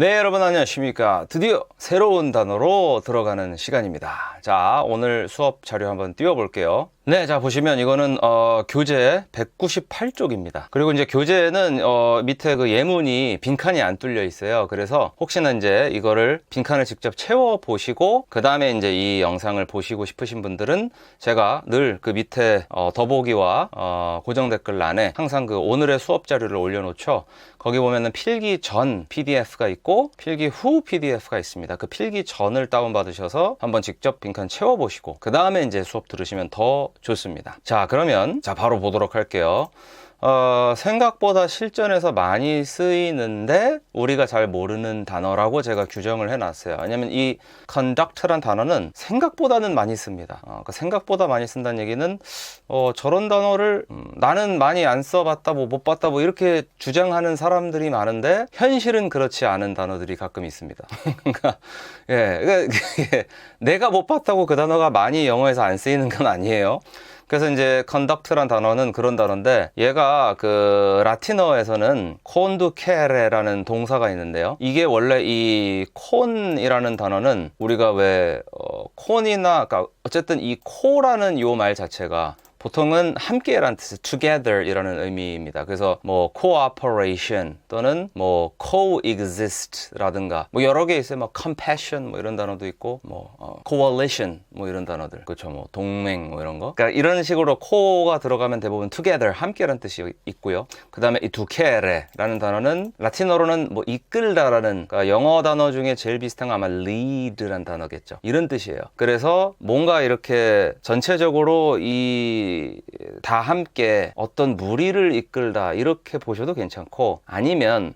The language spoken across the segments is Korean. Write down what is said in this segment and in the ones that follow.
네, 여러분 안녕하십니까. 드디어 새로운 단어로 들어가는 시간입니다. 자, 오늘 수업 자료 한번 띄워볼게요. 네, 자 보시면 이거는 교재 198쪽입니다. 그리고 이제 교재는 밑에 그 예문이 빈칸이 안 뚫려 있어요. 그래서 혹시나 이제 이거를 빈칸을 직접 채워 보시고 그 다음에 이제 이 영상을 보시고 싶으신 분들은 제가 늘 그 밑에 더보기와 고정 댓글란에 항상 그 오늘의 수업 자료를 올려놓죠. 거기 보면은 필기 전 PDF가 있고 필기 후 PDF가 있습니다. 그 필기 전을 다운받으셔서 한번 직접 빈칸 채워보시고 그 다음에 이제 수업 들으시면 더 좋습니다. 자, 그러면 바로 보도록 할게요. 생각보다 실전에서 많이 쓰이는데 우리가 잘 모르는 단어라고 제가 규정을 해놨어요. 왜냐면 이 conduct란 단어는 생각보다는 많이 씁니다. 생각보다 많이 쓴다는 얘기는 저런 단어를 나는 많이 안 써봤다, 못 봤다, 이렇게 주장하는 사람들이 많은데 현실은 그렇지 않은 단어들이 가끔 있습니다. 그러니까 내가 못 봤다고 그 단어가 많이 영어에서 안 쓰이는 건 아니에요. 그래서 이제 conduct란 단어는 그런 단어인데 얘가 그 라틴어에서는 conducere라는 동사가 있는데요. 이게 원래 이 con이라는 단어는 우리가 왜 con이나 그러니까 어쨌든 이 co라는 요 말 자체가 보통은 함께라는 뜻이 together 이라는 의미입니다. 그래서 뭐 cooperation 또는 뭐 coexist 라든가 뭐 여러 개 있어요. 뭐 compassion 뭐 이런 단어도 있고 뭐 coalition 뭐 이런 단어들. 그렇죠. 뭐 동맹 뭐 이런 거. 그러니까 이런 식으로 co가 들어가면 대부분 together 함께라는 뜻이 있고요. 그다음에 이 ducere라는 단어는 라틴어로는 뭐 이끌다라는 그러니까 영어 단어 중에 제일 비슷한 건 아마 lead라는 단어겠죠. 이런 뜻이에요. 그래서 뭔가 이렇게 전체적으로 이 다 함께 어떤 무리를 이끌다 이렇게 보셔도 괜찮고 아니면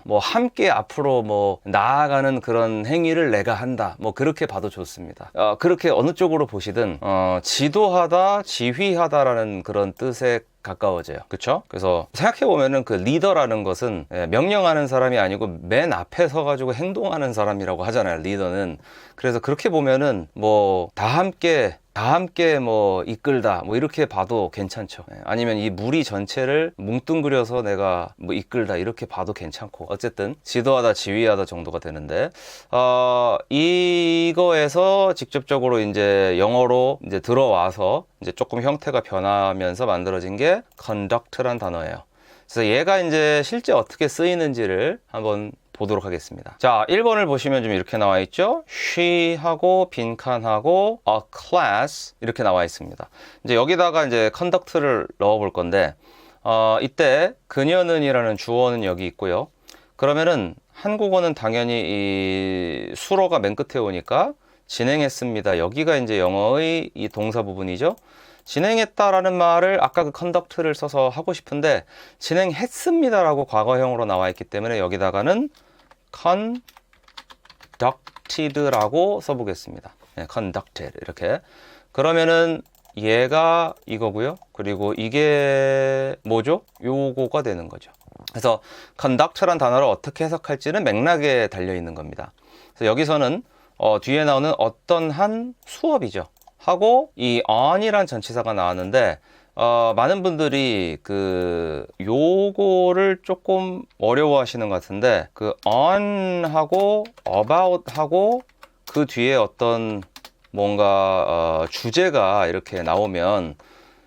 뭐 함께 앞으로 뭐 나아가는 그런 행위를 내가 한다 뭐 그렇게 봐도 좋습니다. 그렇게 어느 쪽으로 보시든 지도하다 지휘하다라는 그런 뜻에 가까워져요. 그렇죠? 그래서 생각해 보면은 그 리더라는 것은 명령하는 사람이 아니고 맨 앞에 서 가지고 행동하는 사람이라고 하잖아요. 리더는. 그래서 그렇게 보면은 뭐 다 함께 뭐 이끌다 뭐 이렇게 봐도 괜찮죠. 아니면 이 무리 전체를 뭉뚱그려서 내가 뭐 이끌다 이렇게 봐도 괜찮고 어쨌든 지도하다 지휘하다 정도가 되는데 이거에서 직접적으로 이제 영어로 이제 들어와서 이제 조금 형태가 변하면서 만들어진 게 conduct란 단어예요. 그래서 얘가 이제 실제 어떻게 쓰이는지를 한번 보도록 하겠습니다. 자, 1번을 보시면 좀 이렇게 나와 있죠. she하고 빈칸하고 a class 이렇게 나와 있습니다. 이제 여기다가 이제 conduct를 넣어 볼 건데 이때 그녀는 이라는 주어는 여기 있고요. 그러면은 한국어는 당연히 이 수로가 맨 끝에 오니까 진행했습니다. 여기가 이제 영어의 이 동사 부분이죠. 진행했다라는 말을 아까 그 conduct를 써서 하고 싶은데 진행했습니다라고 과거형으로 나와 있기 때문에 여기다가는 conducted라고 써보겠습니다. 네, conducted 이렇게. 그러면은 얘가 이거고요. 그리고 이게 뭐죠? 요거가 되는 거죠. 그래서 conduct란 단어를 어떻게 해석할지는 맥락에 달려 있는 겁니다. 그래서 여기서는 뒤에 나오는 어떤 한 수업이죠. 하고 이 on이란 전치사가 나왔는데 많은 분들이 그 요거를 조금 어려워하시는 것 같은데 그 on하고 about하고 그 뒤에 어떤 뭔가 주제가 이렇게 나오면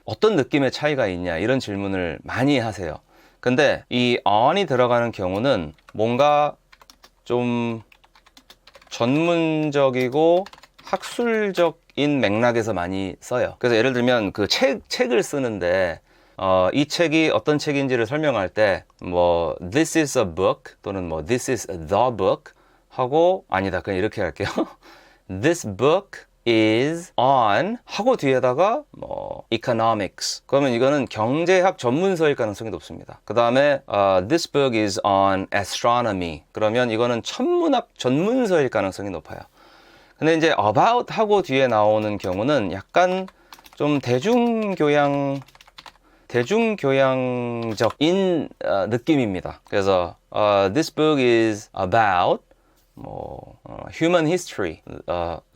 어떤 느낌의 차이가 있냐 이런 질문을 많이 하세요. 근데 이 on이 들어가는 경우는 뭔가 좀 전문적이고 학술적인 맥락에서 많이 써요. 그래서 예를 들면 그 책을 쓰는데 이 책이 어떤 책인지를 설명할 때 뭐 this is a book 또는 뭐 this is the book 하고 아니다 그냥 이렇게 할게요. This book is on 하고 뒤에다가 뭐 economics 그러면 이거는 경제학 전문서일 가능성이 높습니다. 그 다음에 this book is on astronomy 그러면 이거는 천문학 전문서일 가능성이 높아요. 근데 이제 about 하고 뒤에 나오는 경우는 약간 좀 대중교양적인 느낌입니다. 그래서 this book is about 뭐 human history,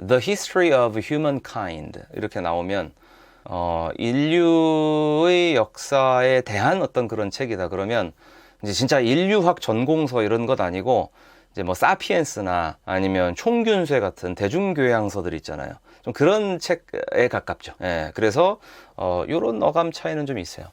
the history of humankind 이렇게 나오면 인류의 역사에 대한 어떤 그런 책이다. 그러면 이제 진짜 인류학 전공서 이런 것 아니고 이제 뭐 사피엔스나 아니면 총균쇠 같은 대중교양서들 있잖아요. 좀 그런 책에 가깝죠. 예, 그래서 요런 어감 차이는 좀 있어요.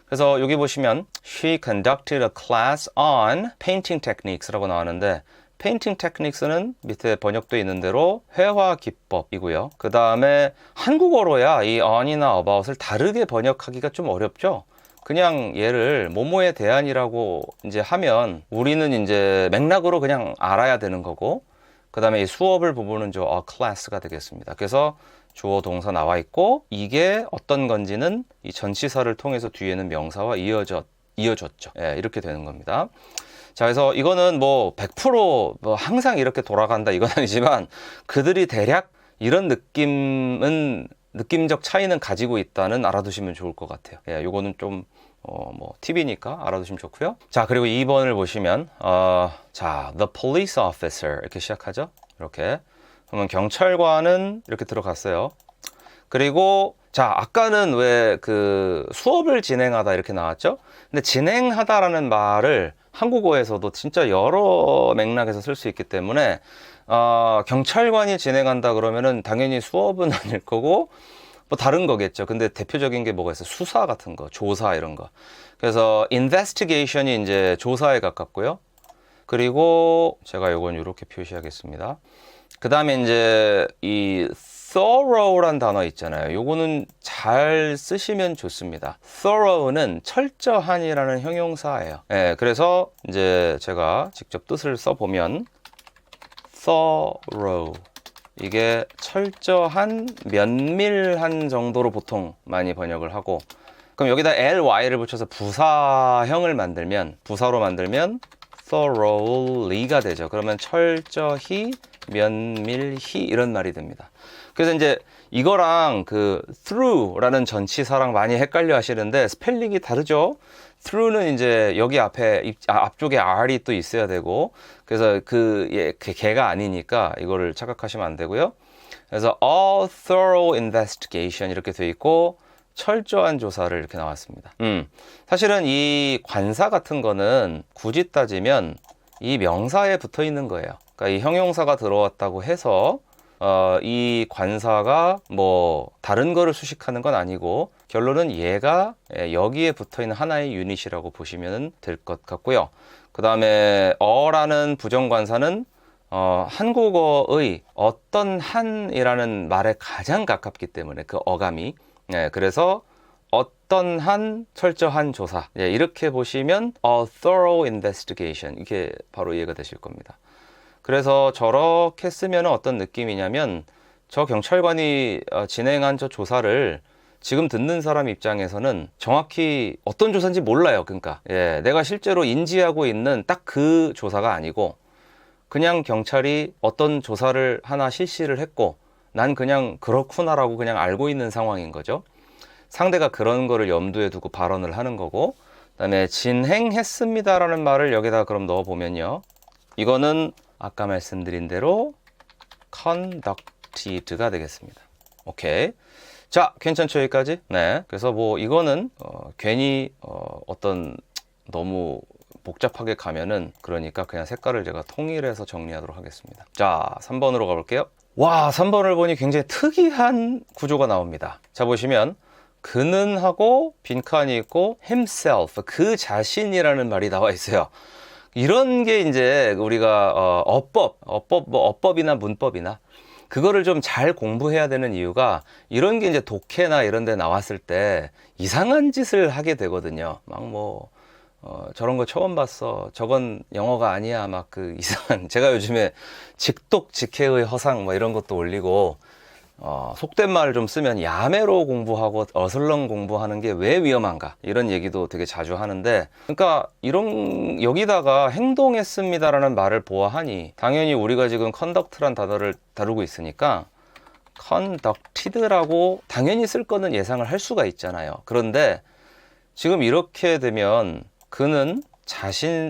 그래서 여기 보시면 She conducted a class on painting techniques라고 나왔는데 painting techniques는 밑에 번역돼 있는 대로 회화 기법이고요. 그 다음에 한국어로야 이 on이나 about을 다르게 번역하기가 좀 어렵죠. 그냥 얘를 뭐뭐에 대한이라고 이제 하면 우리는 이제 맥락으로 그냥 알아야 되는 거고, 그 다음에 이 수업을 부분은 저 a class가 되겠습니다. 그래서 주어 동사 나와 있고 이게 어떤 건지는 이 전치사를 통해서 뒤에는 명사와 이어졌죠. 예, 이렇게 되는 겁니다. 자, 그래서 이거는 뭐 100% 항상 이렇게 돌아간다 이건 아니지만 그들이 대략 이런 느낌적 차이는 가지고 있다는 알아두시면 좋을 것 같아요. 예, 요거는 좀 뭐 팁이니까 알아두시면 좋고요. 자, 그리고 2번을 보시면 자, the police officer 이렇게 시작하죠. 이렇게 그러면 경찰관은 이렇게 들어갔어요. 그리고 자, 아까는 왜 그 수업을 진행하다 이렇게 나왔죠. 근데 진행하다라는 말을 한국어에서도 진짜 여러 맥락에서 쓸 수 있기 때문에 경찰관이 진행한다 그러면은 당연히 수업은 아닐 거고 뭐 다른 거겠죠. 근데 대표적인 게 뭐가 있어요? 수사 같은 거, 조사 이런 거. 그래서 investigation이 이제 조사에 가깝고요. 그리고 제가 요건 이렇게 표시하겠습니다. 그 다음에 이제 이 thorough란 단어 있잖아요. 요거는 잘 쓰시면 좋습니다. thorough는 철저한이라는 형용사예요. 예, 그래서 이제 제가 직접 뜻을 써보면 thorough 이게 철저한, 면밀한 정도로 보통 많이 번역을 하고, 그럼 여기다 ly를 붙여서 부사형을 만들면, 부사로 만들면 thoroughly가 되죠. 그러면 철저히, 면밀히 이런 말이 됩니다. 그래서 이제 이거랑 그 through라는 전치사랑 많이 헷갈려 하시는데 스펠링이 다르죠. through는 이제 여기 앞쪽에 r이 또 있어야 되고, 그래서 걔가 아니니까 이거를 착각하시면 안 되고요. 그래서 a thorough investigation 이렇게 돼 있고 철저한 조사를 이렇게 나왔습니다. 사실은 이 관사 같은 거는 굳이 따지면 이 명사에 붙어 있는 거예요. 그러니까 이 형용사가 들어왔다고 해서 이 관사가 뭐 다른 거를 수식하는 건 아니고 결론은 얘가 여기에 붙어 있는 하나의 유닛이라고 보시면 될 것 같고요. 그 다음에 어라는 부정관사는 한국어의 어떤 한이라는 말에 가장 가깝기 때문에 그 어감이 그래서 어떤 한 철저한 조사 이렇게 보시면 a thorough investigation 이게 바로 이해가 되실 겁니다. 그래서 저렇게 쓰면 어떤 느낌이냐면 저 경찰관이 진행한 저 조사를 지금 듣는 사람 입장에서는 정확히 어떤 조사인지 몰라요. 그러니까 내가 실제로 인지하고 있는 딱 그 조사가 아니고 그냥 경찰이 어떤 조사를 하나 실시를 했고 난 그냥 그렇구나라고 그냥 알고 있는 상황인 거죠. 상대가 그런 거를 염두에 두고 발언을 하는 거고, 그다음에 진행했습니다라는 말을 여기다 그럼 넣어보면요. 이거는 아까 말씀드린 대로 conducted가 되겠습니다. 오케이. 자, 괜찮죠 여기까지? 네. 그래서 뭐 이거는 괜히 어떤 너무 복잡하게 가면은 그러니까 그냥 색깔을 제가 통일해서 정리하도록 하겠습니다. 자, 3번으로 가볼게요. 와, 3번을 보니 굉장히 특이한 구조가 나옵니다. 자, 보시면 그는 하고 빈칸이 있고 himself, 그 자신이라는 말이 나와 있어요. 이런 게 이제 우리가 어법이나 문법이나 그거를 좀 잘 공부해야 되는 이유가 이런 게 이제 독해나 이런 데 나왔을 때 이상한 짓을 하게 되거든요. 막 뭐 저런 거 처음 봤어. 저건 영어가 아니야. 막 그 이상한, 제가 요즘에 직독 직해의 허상 뭐 이런 것도 올리고 속된 말을 좀 쓰면 야매로 공부하고 어슬렁 공부하는 게 왜 위험한가 이런 얘기도 되게 자주 하는데, 그러니까 이런 여기다가 행동했습니다라는 말을 보아하니 당연히 우리가 지금 conduct란 단어를 다루고 있으니까 conducted라고 당연히 쓸 거는 예상을 할 수가 있잖아요. 그런데 지금 이렇게 되면 그는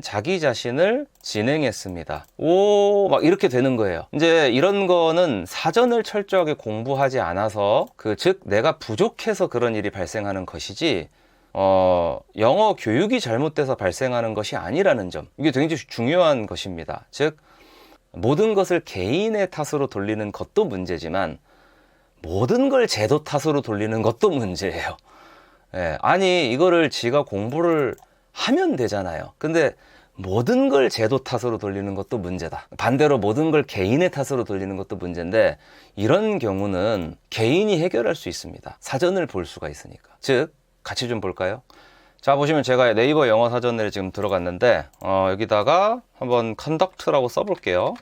자기 자신을 진행했습니다. 오, 막 이렇게 되는 거예요. 이제 이런 거는 사전을 철저하게 공부하지 않아서 즉 내가 부족해서 그런 일이 발생하는 것이지 영어 교육이 잘못돼서 발생하는 것이 아니라는 점, 이게 굉장히 중요한 것입니다. 즉 모든 것을 개인의 탓으로 돌리는 것도 문제지만 모든 걸 제도 탓으로 돌리는 것도 문제예요. 예, 아니 이거를 지가 공부를 하면 되잖아요. 근데 모든 걸 제도 탓으로 돌리는 것도 문제다. 반대로 모든 걸 개인의 탓으로 돌리는 것도 문제인데 이런 경우는 개인이 해결할 수 있습니다. 사전을 볼 수가 있으니까. 즉 같이 좀 볼까요? 자, 보시면 제가 네이버 영어 사전에 지금 들어갔는데 여기다가 한번 conduct라고 써볼게요.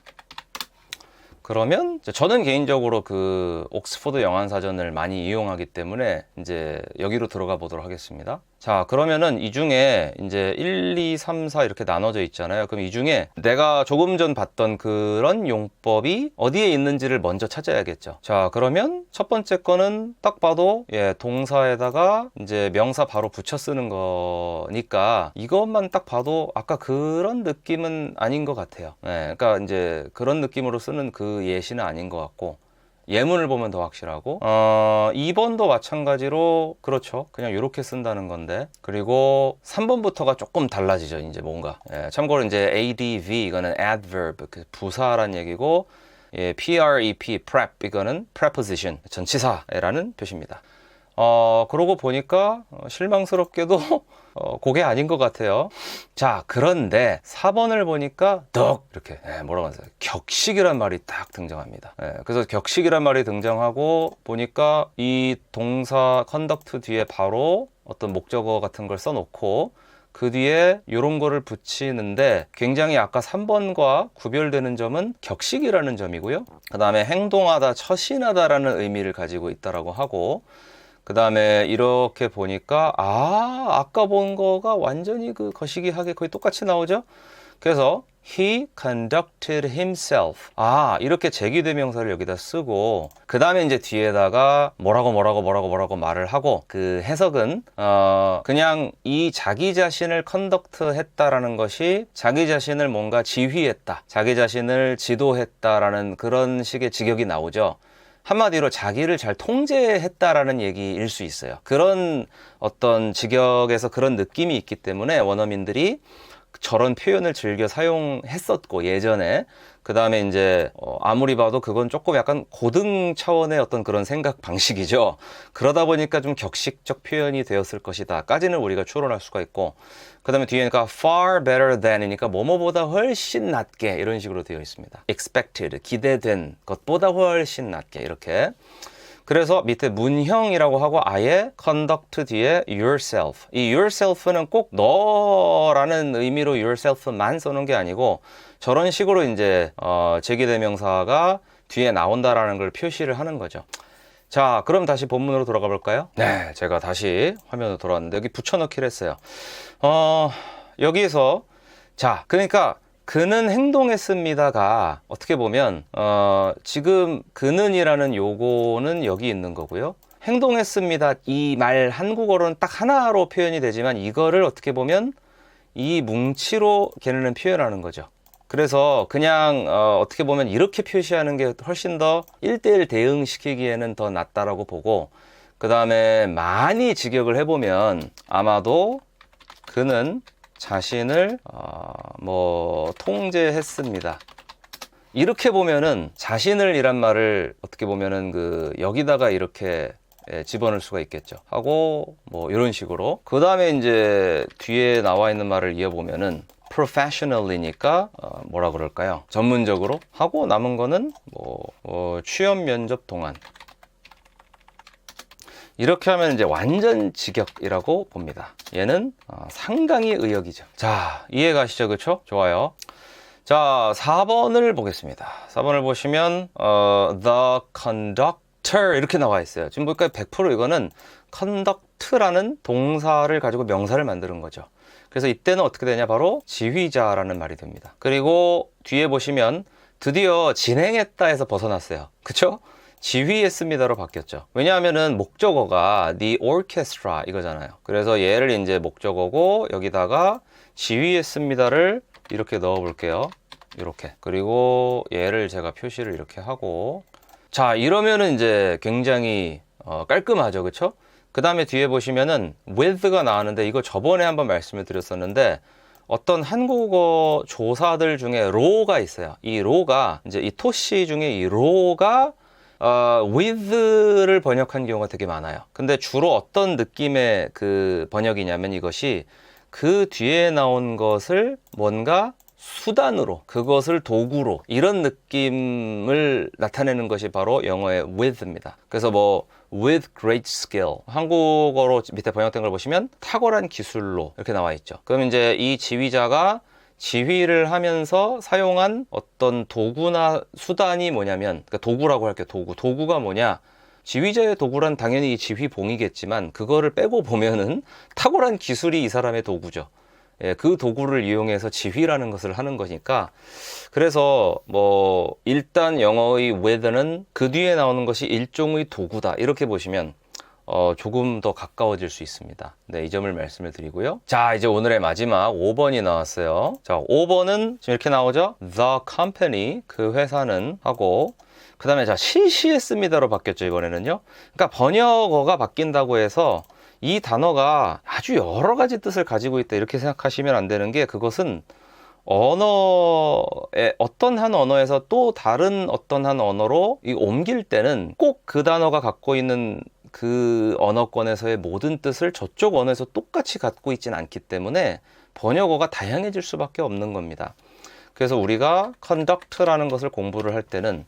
그러면 저는 개인적으로 그 옥스퍼드 영어사전을 많이 이용하기 때문에 이제 여기로 들어가 보도록 하겠습니다. 자, 그러면은 이 중에 이제 1, 2, 3, 4 이렇게 나눠져 있잖아요. 그럼 이 중에 내가 조금 전 봤던 그런 용법이 어디에 있는지를 먼저 찾아야겠죠. 자, 그러면 첫 번째 거는 딱 봐도 동사에다가 이제 명사 바로 붙여 쓰는 거니까 이것만 딱 봐도 아까 그런 느낌은 아닌 것 같아요. 그러니까 이제 그런 느낌으로 쓰는 그 예시는 아닌 것 같고 예문을 보면 더 확실하고 2번도 마찬가지로 그렇죠. 그냥 이렇게 쓴다는 건데 그리고 3번부터가 조금 달라지죠. 이제 뭔가 참고로 이제 adv 이거는 adverb 그 부사란 얘기고 prep prep 이거는 preposition 전치사라는 표시입니다. 그러고 보니까 실망스럽게도 그게 아닌 것 같아요. 자, 그런데 4번을 보니까 덕 이렇게 뭐라고 하세요? 격식이란 말이 딱 등장합니다. 그래서 격식이란 말이 등장하고 보니까 이 동사 conduct 뒤에 바로 어떤 목적어 같은 걸 써놓고 그 뒤에 이런 거를 붙이는데 굉장히 아까 3번과 구별되는 점은 격식이라는 점이고요. 그 다음에 행동하다, 처신하다라는 의미를 가지고 있다라고 하고 그 다음에 이렇게 보니까 아까 본 거가 완전히 그 거시기하게 거의 똑같이 나오죠. 그래서 he conducted himself 이렇게 제기대명사를 여기다 쓰고 그 다음에 이제 뒤에다가 뭐라고 말을 하고 그 해석은 그냥 이 자기 자신을 컨덕트 했다라는 것이 자기 자신을 뭔가 지휘했다, 자기 자신을 지도했다라는 그런 식의 직역이 나오죠. 한마디로 자기를 잘 통제했다라는 얘기일 수 있어요. 그런 어떤 직역에서 그런 느낌이 있기 때문에 원어민들이 저런 표현을 즐겨 사용했었고 예전에 그 다음에 이제 아무리 봐도 그건 조금 약간 고등 차원의 어떤 그런 생각 방식이죠. 그러다 보니까 좀 격식적 표현이 되었을 것이다 까지는 우리가 추론할 수가 있고 그 다음에 뒤에니까 far better than이니까 뭐뭐보다 훨씬 낫게 이런 식으로 되어 있습니다. expected 기대된 것보다 훨씬 낫게 이렇게 그래서 밑에 문형이라고 하고 아예 conduct 뒤에 yourself 이 yourself는 꼭 너라는 의미로 yourself만 써놓은 게 아니고 저런 식으로 이제 제기대명사가 뒤에 나온다라는 걸 표시를 하는 거죠. 자, 그럼 다시 본문으로 돌아가 볼까요? 네, 제가 다시 화면으로 돌아왔는데 여기 붙여넣기를 했어요. 여기에서 자, 그러니까 그는 행동했습니다가 어떻게 보면 지금 그는이라는 요거는 여기 있는 거고요. 행동했습니다 이 말 한국어로는 딱 하나로 표현이 되지만 이거를 어떻게 보면 이 뭉치로 걔네는 표현하는 거죠. 그래서 그냥 어떻게 보면 이렇게 표시하는 게 훨씬 더 1대1 대응시키기에는 더 낫다라고 보고 그 다음에 많이 직역을 해보면 아마도 그는 자신을 통제했습니다 이렇게 보면은 자신을 이란 말을 어떻게 보면은 그 여기다가 이렇게 집어넣을 수가 있겠죠 하고 뭐 이런 식으로 그 다음에 이제 뒤에 나와 있는 말을 이어보면은 professionally니까 뭐라 그럴까요? 전문적으로 하고 남은 거는 취업 면접 동안 이렇게 하면 이제 완전 직역이라고 봅니다. 얘는 상당히 의역이죠. 자, 이해 가시죠? 그렇죠? 좋아요. 자, 4번을 보겠습니다. 4번을 보시면 the conductor 이렇게 나와 있어요. 지금 보니까 100% 이거는 conduct라는 동사를 가지고 명사를 만드는 거죠. 그래서 이때는 어떻게 되냐? 바로 지휘자라는 말이 됩니다. 그리고 뒤에 보시면 드디어 진행했다 해서 벗어났어요. 그쵸? 지휘했습니다로 바뀌었죠. 왜냐하면은 목적어가 the orchestra 이거잖아요. 그래서 얘를 이제 목적어고 여기다가 지휘했습니다를 이렇게 넣어 볼게요. 이렇게. 그리고 얘를 제가 표시를 이렇게 하고 자, 이러면은 이제 굉장히 깔끔하죠. 그쵸? 그 다음에 뒤에 보시면은 with가 나왔는데 이거 저번에 한번 말씀을 드렸었는데 어떤 한국어 조사들 중에 로가 있어요. 이 로가 이제 이 토시 중에 이 로가 with를 번역한 경우가 되게 많아요. 근데 주로 어떤 느낌의 그 번역이냐면 이것이 그 뒤에 나온 것을 뭔가 수단으로, 그것을 도구로, 이런 느낌을 나타내는 것이 바로 영어의 with입니다. 그래서 뭐 with great skill, 한국어로 밑에 번역된 걸 보시면 탁월한 기술로 이렇게 나와 있죠. 그럼 이제 이 지휘자가 지휘를 하면서 사용한 어떤 도구나 수단이 뭐냐면, 그러니까 도구라고 할게요. 도구가 뭐냐, 지휘자의 도구란 당연히 이 지휘봉이겠지만 그거를 빼고 보면은 탁월한 기술이 이 사람의 도구죠. 예, 그 도구를 이용해서 지휘라는 것을 하는 거니까. 그래서 뭐 일단 영어의 with는 그 뒤에 나오는 것이 일종의 도구다, 이렇게 보시면 조금 더 가까워질 수 있습니다. 네, 이 점을 말씀을 드리고요. 자, 이제 오늘의 마지막 5번이 나왔어요. 자, 5번은 지금 이렇게 나오죠. The company, 그 회사는 하고, 그 다음에 자, CCS입니다로 바뀌었죠, 이번에는요. 그러니까 번역어가 바뀐다고 해서 이 단어가 아주 여러 가지 뜻을 가지고 있다, 이렇게 생각하시면 안 되는 게, 그것은 언어의 어떤 한 언어에서 또 다른 어떤 한 언어로 옮길 때는 꼭 그 단어가 갖고 있는 그 언어권에서의 모든 뜻을 저쪽 언어에서 똑같이 갖고 있지는 않기 때문에 번역어가 다양해질 수밖에 없는 겁니다. 그래서 우리가 conduct라는 것을 공부를 할 때는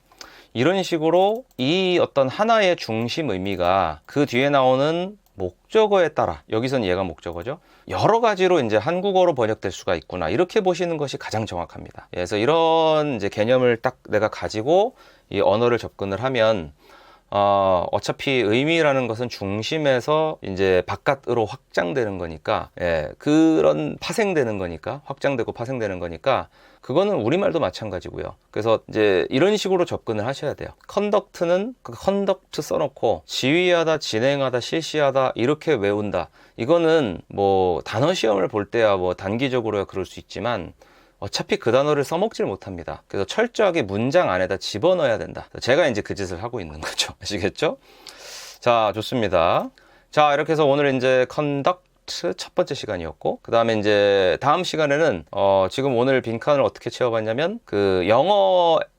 이런 식으로 이 어떤 하나의 중심 의미가 그 뒤에 나오는 목적어에 따라, 여기선 얘가 목적어죠, 여러 가지로 이제 한국어로 번역될 수가 있구나, 이렇게 보시는 것이 가장 정확합니다. 그래서 이런 이제 개념을 딱 내가 가지고 이 언어를 접근을 하면 어차피 의미라는 것은 중심에서 이제 바깥으로 확장되는 거니까, 예, 그런 파생되는 거니까, 확장되고 파생되는 거니까, 그거는 우리말도 마찬가지고요. 그래서 이제 이런 식으로 접근을 하셔야 돼요. 컨덕트는 그 컨덕트 써놓고 지휘하다, 진행하다, 실시하다 이렇게 외운다, 이거는 뭐 단어 시험을 볼 때야 뭐 단기적으로야 그럴 수 있지만 어차피 그 단어를 써먹질 못합니다. 그래서 철저하게 문장 안에다 집어넣어야 된다. 제가 이제 그 짓을 하고 있는 거죠. 아시겠죠? 자, 좋습니다. 자, 이렇게 해서 오늘 이제 컨덕트 첫 번째 시간이었고, 그 다음에 이제 다음 시간에는 지금 오늘 빈칸을 어떻게 채워봤냐면 그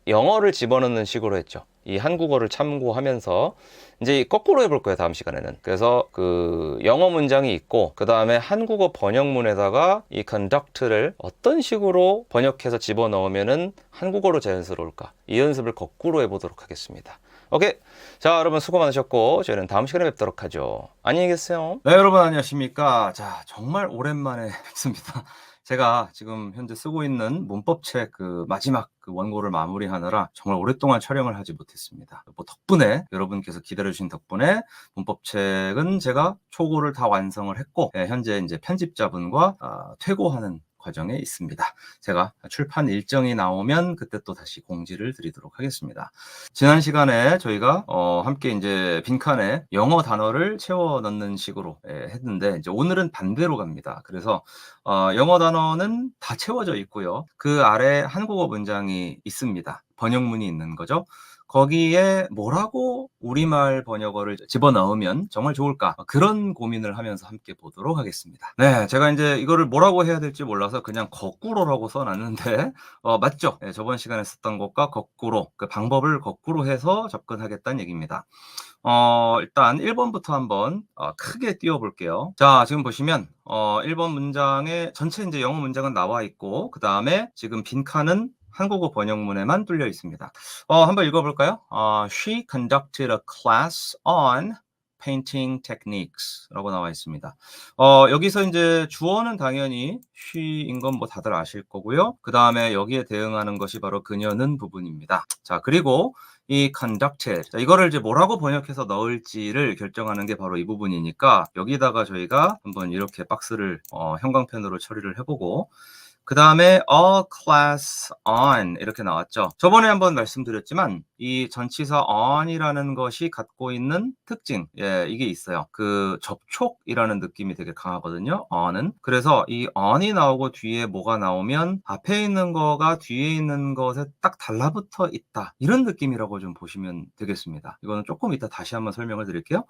영어를 집어넣는 식으로 했죠. 이 한국어를 참고하면서 이제 거꾸로 해볼 거예요, 다음 시간에는. 그래서 그 영어 문장이 있고, 그 다음에 한국어 번역문에다가 이 conduct를 어떤 식으로 번역해서 집어넣으면은 한국어로 자연스러울까, 이 연습을 거꾸로 해보도록 하겠습니다. 오케이. 자, 여러분 수고 많으셨고 저희는 다음 시간에 뵙도록 하죠. 안녕히 계세요. 네, 여러분 안녕하십니까. 자, 정말 오랜만에 뵙습니다. 제가 지금 현재 쓰고 있는 문법책 그 마지막 그 원고를 마무리하느라 정말 오랫동안 촬영을 하지 못했습니다. 뭐 덕분에, 여러분께서 기다려주신 덕분에 문법책은 제가 초고를 다 완성을 했고, 현재 이제 편집자분과 퇴고하는 과정에 있습니다. 제가 출판 일정이 나오면 그때 또 다시 공지를 드리도록 하겠습니다. 지난 시간에 저희가 함께 이제 빈칸에 영어 단어를 채워 넣는 식으로 했는데, 이제 오늘은 반대로 갑니다. 그래서 영어 단어는 다 채워져 있고요. 그 아래 한국어 문장이 있습니다. 번역문이 있는 거죠. 거기에 뭐라고 우리말 번역어를 집어넣으면 정말 좋을까, 그런 고민을 하면서 함께 보도록 하겠습니다. 네, 제가 이제 이거를 뭐라고 해야 될지 몰라서 그냥 거꾸로라고 써놨는데 맞죠? 네, 저번 시간에 썼던 것과 거꾸로, 그 방법을 거꾸로 해서 접근하겠다는 얘기입니다. 일단 1번부터 한번 크게 띄워볼게요. 자, 지금 보시면 1번 문장에 전체 이제 영어 문장은 나와 있고, 그 다음에 지금 빈칸은 한국어 번역문에만 뚫려 있습니다. 한번 읽어볼까요? She conducted a class on painting techniques 라고 나와 있습니다. 여기서 이제 주어는 당연히 she인 건 뭐 다들 아실 거고요. 그 다음에 여기에 대응하는 것이 바로 그녀는 부분입니다. 자, 그리고 이 conducted, 자, 이거를 이제 뭐라고 번역해서 넣을지를 결정하는 게 바로 이 부분이니까 여기다가 저희가 한번 이렇게 박스를 형광펜으로 처리를 해보고, 그 다음에 a class on 이렇게 나왔죠. 저번에 한번 말씀드렸지만 이 전치사 on이라는 것이 갖고 있는 특징, 이게 있어요. 그 접촉이라는 느낌이 되게 강하거든요, on은. 그래서 이 on이 나오고 뒤에 뭐가 나오면 앞에 있는 거가 뒤에 있는 것에 딱 달라붙어 있다, 이런 느낌이라고 좀 보시면 되겠습니다. 이거는 조금 이따 다시 한번 설명을 드릴게요.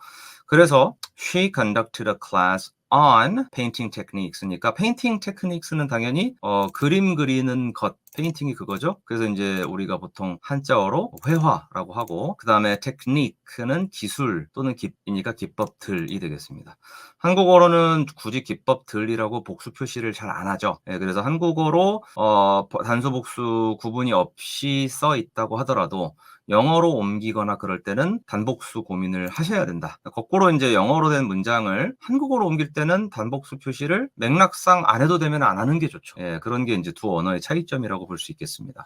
그래서 she conducted a class on painting techniques니까 painting techniques는 당연히 그림 그리는 것 페인팅이 그거죠. 그래서 이제 우리가 보통 한자어로 회화라고 하고 그 다음에 technique는 기술 또는 기이니까 기법들이 되겠습니다. 한국어로는 굳이 기법들이라고 복수 표시를 잘 안 하죠. 예, 그래서 한국어로 단수 복수 구분이 없이 써 있다고 하더라도 영어로 옮기거나 그럴 때는 단복수 고민을 하셔야 된다. 거꾸로 이제 영어로 된 문장을 한국어로 옮길 때는 단복수 표시를 맥락상 안 해도 되면 안 하는 게 좋죠. 예, 그런 게 이제 두 언어의 차이점이라고 볼 수 있겠습니다.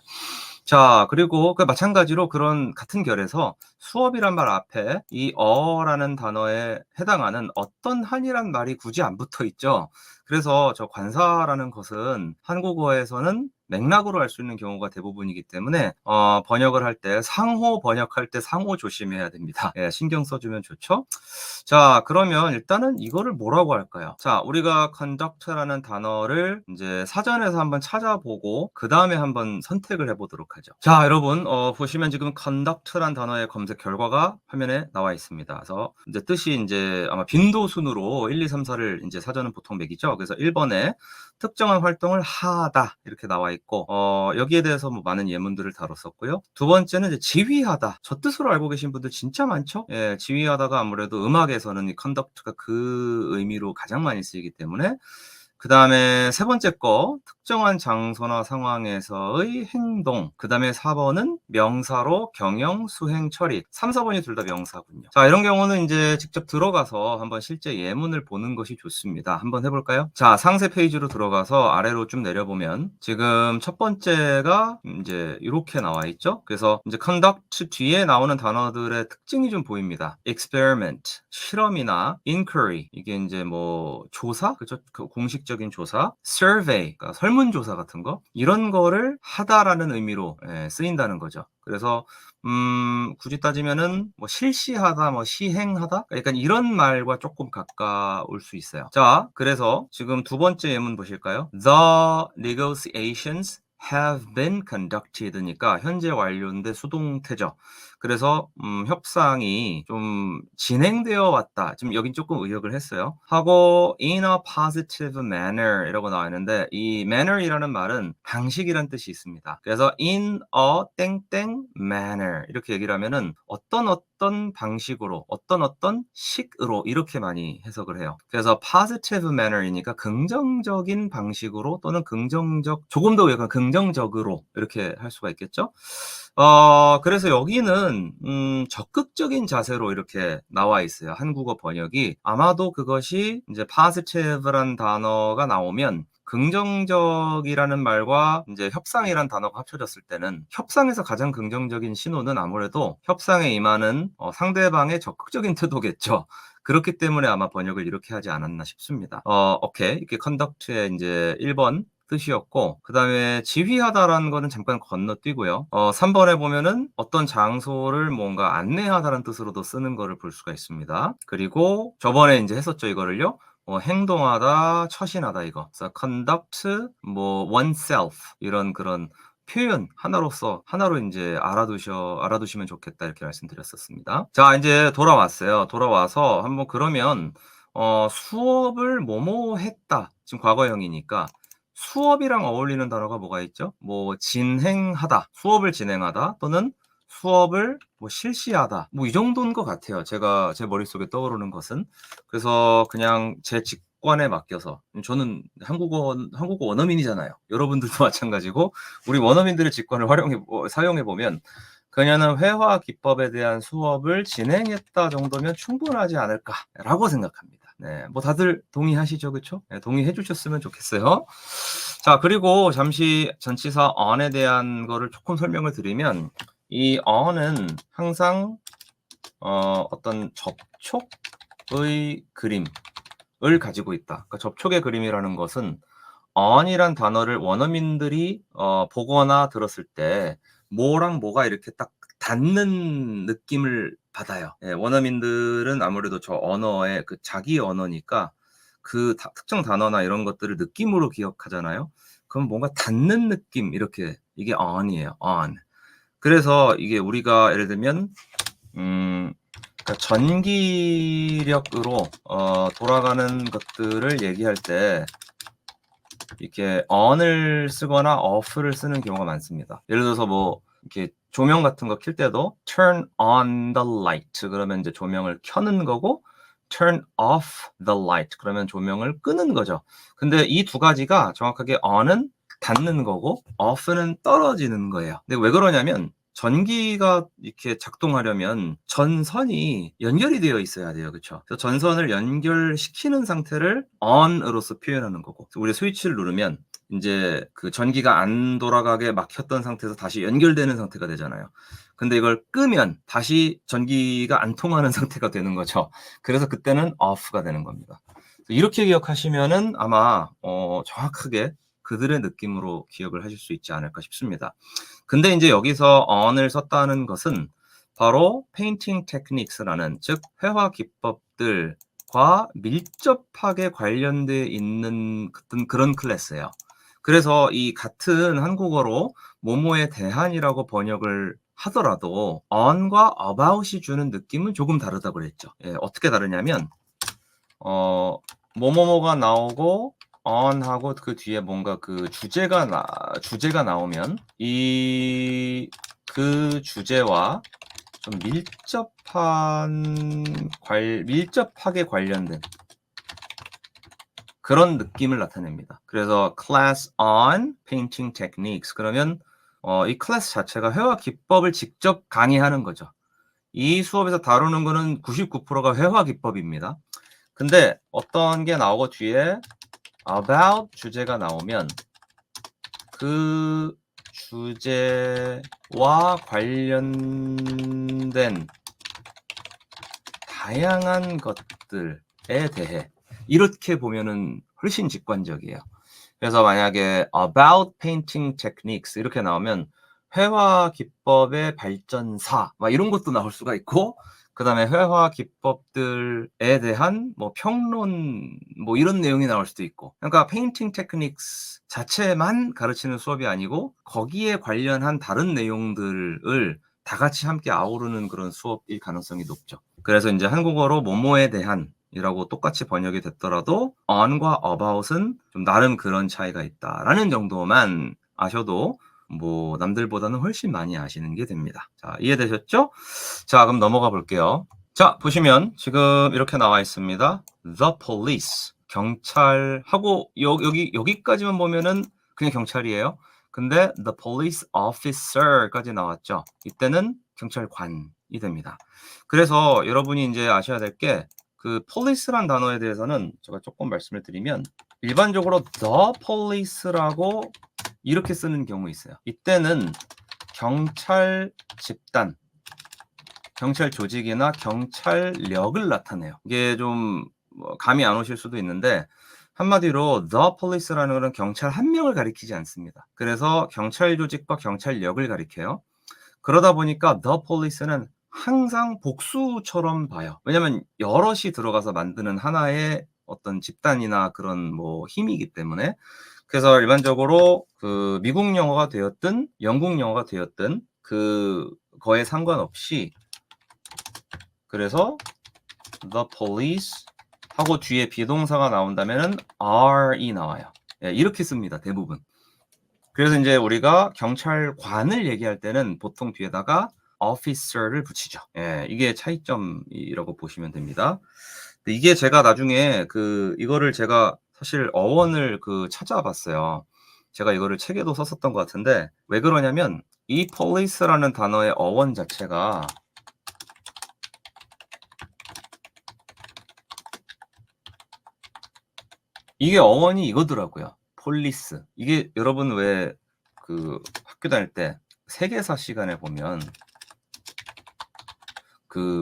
자, 그리고 그 마찬가지로 그런 같은 결에서 수업이란 말 앞에 이 어라는 단어에 해당하는 어떤 한이란 말이 굳이 안 붙어 있죠. 그래서 저 관사라는 것은 한국어에서는 맥락으로 알 수 있는 경우가 대부분이기 때문에 번역을 할 때 상호 번역할 때 상호 조심해야 됩니다. 예, 신경 써주면 좋죠. 자, 그러면 일단은 이거를 뭐라고 할까요? 자, 우리가 conduct라는 단어를 이제 사전에서 한번 찾아보고 그 다음에 한번 선택을 해보도록 하죠. 자, 여러분 보시면 지금 conduct라는 단어의 검색 결과가 화면에 나와 있습니다. 그래서 이제 뜻이 이제 아마 빈도 순으로 1, 2, 3, 4를 이제 사전은 보통 매기죠. 그래서 1번에 특정한 활동을 하다 이렇게 나와 있고 여기에 대해서 뭐 많은 예문들을 다뤘었고요. 두 번째는 이제 지휘하다. 저 뜻으로 알고 계신 분들 진짜 많죠. 예, 지휘하다가 아무래도 음악에서는 이 컨덕트가 그 의미로 가장 많이 쓰이기 때문에 그 다음에 세 번째 거 특정한 장소나 상황에서의 행동. 그 다음에 4번은 명사로 경영, 수행, 처리. 3, 4번이 둘 다 명사군요. 자, 이런 경우는 이제 직접 들어가서 한번 실제 예문을 보는 것이 좋습니다. 한번 해볼까요? 자, 상세 페이지로 들어가서 아래로 쭉 내려보면 지금 첫 번째가 이제 이렇게 나와 있죠. 그래서 이제 conduct 뒤에 나오는 단어들의 특징이 좀 보입니다. experiment, 실험이나 inquiry, 이게 이제 뭐 조사? 그죠? 그 공식적인 조사, survey, 그러니까 설문조사 같은 거 이런 거를 하다라는 의미로 쓰인다는 거죠. 그래서 굳이 따지면은 뭐 실시하다, 뭐 시행하다, 약간 이런 말과 조금 가까울 수 있어요. 자, 그래서 지금 두 번째 예문 보실까요? The negotiations have been conducted니까 현재 완료인데 수동태죠. 그래서 협상이 좀 진행되어 왔다. 지금 여긴 조금 의역을 했어요. 하고 in a positive manner 이라고 나와 있는데 이 manner이라는 말은 방식이란 뜻이 있습니다. 그래서 in a 땡땡 manner 이렇게 얘기를 하면은 어떤 방식으로 어떤 식으로 이렇게 많이 해석을 해요. 그래서 positive manner이니까 긍정적인 방식으로 또는 조금 더 약간 긍정적으로 이렇게 할 수가 있겠죠. 그래서 여기는 적극적인 자세로 이렇게 나와 있어요. 한국어 번역이. 아마도 그것이 이제 positive란 단어가 나오면 긍정적이라는 말과 이제 협상이란 단어가 합쳐졌을 때는 협상에서 가장 긍정적인 신호는 아무래도 협상에 임하는 상대방의 적극적인 태도겠죠. 그렇기 때문에 아마 번역을 이렇게 하지 않았나 싶습니다. 오케이. 이렇게 컨덕트의 이제 1번 뜻이었고, 그 다음에 지휘하다라는 거는 잠깐 건너뛰고요. 3번에 보면은 어떤 장소를 뭔가 안내하다라는 뜻으로도 쓰는 거를 볼 수가 있습니다. 그리고 저번에 이제 했었죠, 이거를요. 행동하다, 처신하다 이거. 그래서 conduct, 뭐 oneself 이런 그런 표현 하나로 이제 알아두시면 좋겠다 이렇게 말씀드렸었습니다. 자, 이제 돌아왔어요. 돌아와서 한번 그러면 수업을 뭐뭐 했다. 지금 과거형이니까 수업이랑 어울리는 단어가 뭐가 있죠? 뭐 진행하다, 수업을 진행하다 또는 수업을 뭐 실시하다. 뭐 이 정도인 것 같아요. 제가 제 머릿속에 떠오르는 것은. 그래서 그냥 제 직관에 맡겨서 저는 한국어 원어민이잖아요. 여러분들도 마찬가지고 우리 원어민들의 직관을 사용해 보면 그녀는 회화 기법에 대한 수업을 진행했다 정도면 충분하지 않을까라고 생각합니다. 네, 뭐 다들 동의하시죠, 그렇죠? 네, 동의해 주셨으면 좋겠어요. 자, 그리고 잠시 전치사 on에 대한 거를 조금 설명을 드리면 이 on은 항상 어떤 접촉의 그림을 가지고 있다. 그러니까 접촉의 그림이라는 것은 on이란 단어를 원어민들이 보거나 들었을 때 뭐랑 뭐가 이렇게 딱 닿는 느낌을 받아요. 예, 원어민들은 아무래도 저 언어의 그 자기 언어니까 그 특정 단어나 이런 것들을 느낌으로 기억하잖아요. 그럼 뭔가 닿는 느낌 이렇게 이게 on이에요. on. 그래서 이게 우리가 예를 들면 그러니까 전기력으로 돌아가는 것들을 얘기할 때 이렇게 on을 쓰거나 off를 쓰는 경우가 많습니다. 예를 들어서 뭐 이렇게 조명 같은 거 켤 때도 turn on the light 그러면 이제 조명을 켜는 거고 turn off the light 그러면 조명을 끄는 거죠. 근데 이 두 가지가 정확하게 on은 닫는 거고 off는 떨어지는 거예요. 근데 왜 그러냐면 전기가 이렇게 작동하려면 전선이 연결이 되어 있어야 돼요. 그쵸? 그래서 전선을 연결시키는 상태를 on으로서 표현하는 거고 우리 스위치를 누르면 이제 그 전기가 안 돌아가게 막혔던 상태에서 다시 연결되는 상태가 되잖아요. 근데 이걸 끄면 다시 전기가 안 통하는 상태가 되는 거죠. 그래서 그때는 off가 되는 겁니다. 이렇게 기억하시면은 아마 정확하게 그들의 느낌으로 기억을 하실 수 있지 않을까 싶습니다. 근데 이제 여기서 on을 썼다는 것은 바로 painting techniques라는 즉 회화 기법들과 밀접하게 관련돼 있는 그런 클래스예요. 그래서 이 같은 한국어로 뭐뭐에 대한이라고 번역을 하더라도 on과 about이 주는 느낌은 조금 다르다고 그랬죠. 예, 어떻게 다르냐면 뭐뭐뭐가 나오고 on하고 그 뒤에 뭔가 그 주제가 나오면 그 주제와 좀 밀접하게 관련된 그런 느낌을 나타냅니다. 그래서 class on painting techniques 그러면 이 클래스 자체가 회화 기법을 직접 강의하는 거죠. 이 수업에서 다루는 거는 99%가 회화 기법입니다. 근데 어떤 게 나오고 뒤에 about 주제가 나오면 그 주제와 관련된 다양한 것들에 대해 이렇게 보면은 훨씬 직관적이에요. 그래서 만약에 about painting techniques 이렇게 나오면 회화 기법의 발전사 막 이런 것도 나올 수가 있고 그다음에 회화 기법들에 대한 뭐 평론 뭐 이런 내용이 나올 수도 있고 그러니까 painting techniques 자체만 가르치는 수업이 아니고 거기에 관련한 다른 내용들을 다 같이 함께 아우르는 그런 수업일 가능성이 높죠. 그래서 이제 한국어로 뭐뭐에 대한 이라고 똑같이 번역이 됐더라도 on과 about은 좀 나름 그런 차이가 있다라는 정도만 아셔도 뭐 남들보다는 훨씬 많이 아시는 게 됩니다. 자, 이해되셨죠? 자, 그럼 넘어가 볼게요. 자, 보시면 지금 이렇게 나와 있습니다. The police 경찰하고 여기까지만 보면은 그냥 경찰이에요. 근데 the police officer까지 나왔죠. 이때는 경찰관이 됩니다. 그래서 여러분이 이제 아셔야 될 게 그 police란 단어에 대해서는 제가 조금 말씀을 드리면 일반적으로 the police라고 이렇게 쓰는 경우 있어요. 이때는 경찰 집단, 경찰 조직이나 경찰력을 나타내요. 이게 좀 감이 안 오실 수도 있는데 한마디로 the police라는 것은 경찰 한 명을 가리키지 않습니다. 그래서 경찰 조직과 경찰력을 가리켜요. 그러다 보니까 the police는 항상 복수처럼 봐요. 왜냐면 여럿이 들어가서 만드는 하나의 어떤 집단이나 그런 뭐 힘이기 때문에. 그래서 일반적으로 그 미국 영어가 되었든 영국 영어가 되었든 그거에 상관없이 그래서 the police 하고 뒤에 비동사가 나온다면은 are이 나와요. 예, 이렇게 씁니다. 대부분. 그래서 이제 우리가 경찰관을 얘기할 때는 보통 뒤에다가 officer를 붙이죠. 예, 이게 차이점이라고 보시면 됩니다. 근데 이게 제가 나중에 이거를 제가 사실 어원을 찾아봤어요. 제가 이거를 책에도 썼었던 것 같은데 왜 그러냐면 이 police라는 단어의 어원 자체가 이게 어원이 이거더라고요. 폴리스. 이게 여러분 왜 학교 다닐 때 세계사 시간에 보면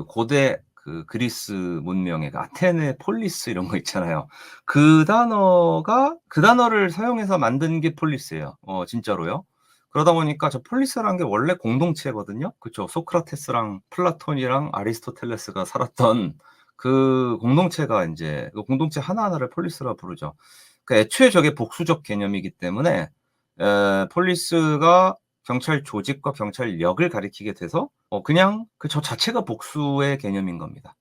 고대 그리스 문명의 아테네 폴리스 이런 거 있잖아요. 그 단어를 사용해서 만든 게 폴리스예요. 진짜로요. 그러다 보니까 저 폴리스라는 게 원래 공동체거든요. 그쵸. 소크라테스랑 플라톤이랑 아리스토텔레스가 살았던 그 공동체가 이제 그 공동체 하나하나를 폴리스라 부르죠. 애초에 저게 복수적 개념이기 때문에 폴리스가 경찰 조직과 경찰력을 가리키게 돼서 그냥 그 저 자체가 복수의 개념인 겁니다.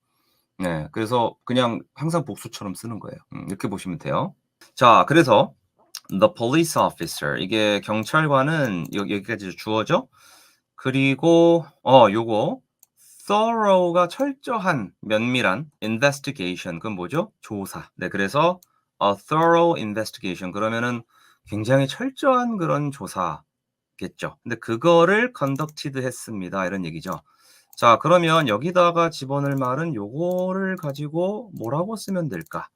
네. 그래서 그냥 항상 복수처럼 쓰는 거예요. 이렇게 보시면 돼요. 자, 그래서 the police officer 이게 경찰관은 여기까지 주어죠. 그리고 요거 thorough가 철저한, 면밀한, investigation 그건 뭐죠? 조사. 네, 그래서 a thorough investigation 그러면은 굉장히 철저한 그런 조사겠죠. 근데 그거를 conducted 했습니다. 이런 얘기죠. 자, 그러면 여기다가 집어넣을 말은 요거를 가지고 뭐라고 쓰면 될까?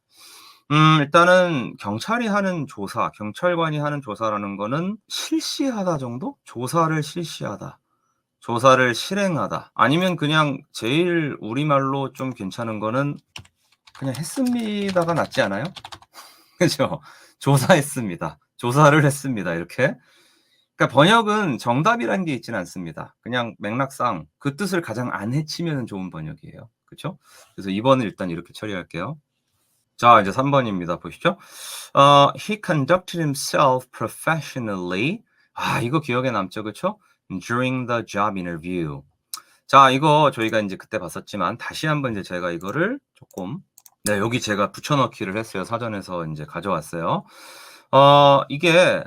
일단은 경찰이 하는 조사, 경찰관이 하는 조사라는 거는 실시하다 정도? 조사를 실시하다. 조사를 실행하다. 아니면 그냥 제일 우리말로 좀 괜찮은 거는 그냥 했습니다가 낫지 않아요? 그죠? 조사했습니다. 조사를 했습니다. 이렇게. 그러니까 번역은 정답이라는 게 있지는 않습니다. 그냥 맥락상 그 뜻을 가장 안 해치면 좋은 번역이에요. 그쵸? 그래서 2번을 일단 이렇게 처리할게요. 자, 이제 3번입니다. 보시죠. He conducted himself professionally. 이거 기억에 남죠, 그쵸? During the job interview. 자, 이거 저희가 이제 그때 봤었지만 다시 한번 이제 제가 이거를 조금 여기 제가 붙여넣기를 했어요. 사전에서 이제 가져왔어요. 이게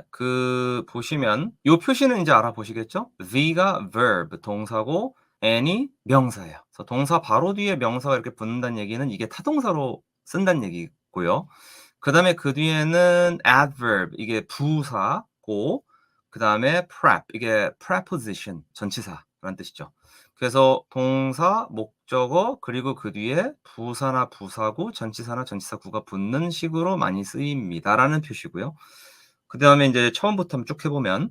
보시면 요 표시는 이제 알아보시겠죠? The가 verb 동사고 and이 명사예요. 그래서 동사 바로 뒤에 명사가 이렇게 붙는다는 얘기는 이게 타동사로 쓴다는 얘기고요. 그다음에 그 뒤에는 adverb 이게 부사고 그다음에 prep 이게 preposition 전치사라는 뜻이죠. 그래서 동사, 목적어 그리고 그 뒤에 부사나 부사구, 전치사나 전치사구가 붙는 식으로 많이 쓰입니다라는 표시고요. 그다음에 이제 처음부터 한번 쭉 해보면